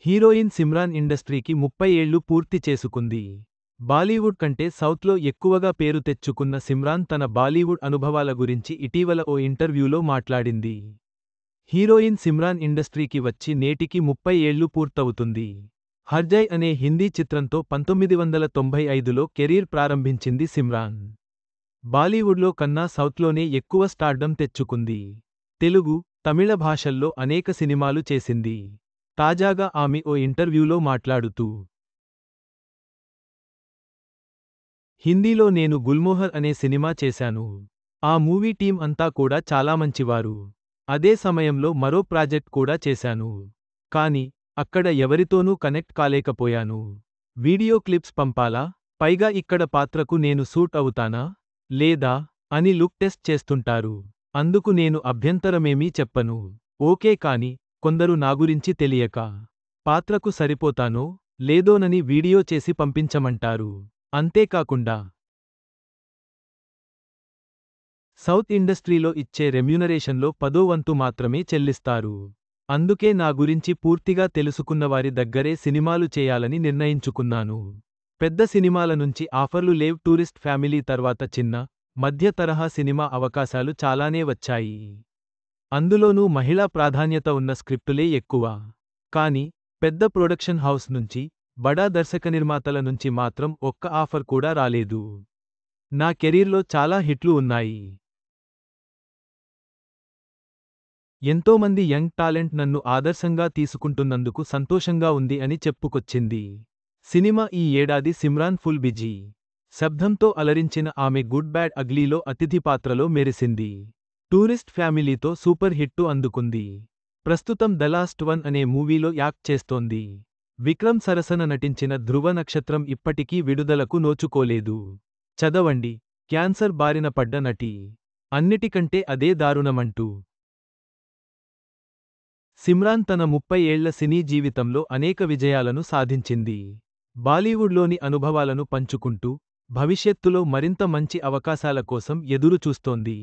Heroine Simran ఇండస్ట్రీకి 30 ఏళ్లు పూర్తి చేసుకుంది. బాలీవుడ్ కంటే సౌత్లో ఎక్కువగా పేరు తెచ్చుకున్న సిమ్రాన్ తన బాలీవుడ్ అనుభవాల గురించి ఇటీవల ఓ ఇంటర్వ్యూలో మాట్లాడింది. హీరోయిన్ సిమ్రాన్ ఇండస్ట్రీకి వచ్చి నేటికి 30 ఏళ్లు పూర్తవుతుంది. హర్జై అనే హిందీ చిత్రంతో 1995లో కెరీర్ ప్రారంభించింది సిమ్రాన్. బాలీవుడ్లో కన్నా సౌత్లోనే ఎక్కువ స్టార్డమ్ తెచ్చుకుంది. తెలుగు, తమిళ భాషల్లో అనేక సినిమాలు చేసింది. తాజాగా ఆమె ఓ ఇంటర్వ్యూలో మాట్లాడుతూ, హిందీలో నేను గుల్మోహర్ అనే సినిమా చేశాను. ఆ మూవీ టీం అంతా కూడా చాలా మంచివారు. అదే సమయంలో మరో ప్రాజెక్ట్ కూడా చేశాను. కానీ, అక్కడ ఎవరితోనూ కనెక్ట్ కాలేకపోయాను. వీడియో క్లిప్స్ పంపాలా? పైగా ఇక్కడ పాత్రకు నేను సూట్ అవుతానా? లేదా? అని లుక్ టెస్ట్ చేస్తుంటారు. అందుకు నేను అభ్యంతరమేమీ చెప్పను. ఓకే కానీ, కొందరు నా గురించి తెలియక, పాత్రకు సరిపోతానో, లేదోనని వీడియో చేసి పంపించమంటారు. అంతేకాకుండా, సౌత్ ఇండస్ట్రీలో ఇచ్చే రెమ్యూనరేషన్లో 10వ వంతు మాత్రమే చెల్లిస్తారు. అందుకే నా గురించి పూర్తిగా తెలుసుకున్నవారి దగ్గరే సినిమాలు చేయాలని నిర్ణయించుకున్నాను. పెద్ద సినిమాల నుంచి ఆఫర్లు లేవ్. టూరిస్ట్ ఫ్యామిలీ తర్వాత చిన్న, మధ్య తరహా సినిమా అవకాశాలు చాలానే వచ్చాయి. అందులోనూ మహిళా ప్రాధాన్యత ఉన్న స్క్రిప్టులే ఎక్కువ. కానీ, పెద్ద ప్రొడక్షన్ హౌస్ నుంచి, బడా దర్శకనిర్మాతల నుంచి మాత్రం ఒక్క ఆఫర్ కూడా రాలేదు. నా కెరీర్లో చాలా హిట్లు ఉన్నాయి. ఎంతోమంది యంగ్ టాలెంట్ నన్ను ఆదర్శంగా తీసుకుంటున్నందుకు సంతోషంగా ఉంది అని చెప్పుకొచ్చింది. సినిమా ఈ ఏడాది సిమ్రాన్ ఫుల్ బిజీ. శబ్దంతో అలరించిన ఆమె గుడ్ బ్యాడ్ అగ్లీలో అతిథి పాత్రలో మెరిసింది. టూరిస్ట్ ఫ్యామిలీతో సూపర్ హిట్టు అందుకుంది. ప్రస్తుతం ద లాస్ట్ వన్ అనే మూవీలో యాక్ట్ చేస్తోంది. విక్రమ్ సరసన నటించిన ధృవ నక్షత్రం ఇప్పటికీ విడుదలకు నోచుకోలేదు. చదవండి, క్యాన్సర్ బారిన పడ్డ నటి. అన్నిటికంటే అదే దారుణమంటూ. సిమ్రాన్ తన 30 ఏళ్ల సినీ జీవితంలో అనేక విజయాలను సాధించింది. బాలీవుడ్లోని అనుభవాలను పంచుకుంటూ, భవిష్యత్తులో మరింత మంచి అవకాశాల కోసం ఎదురు చూస్తోంది.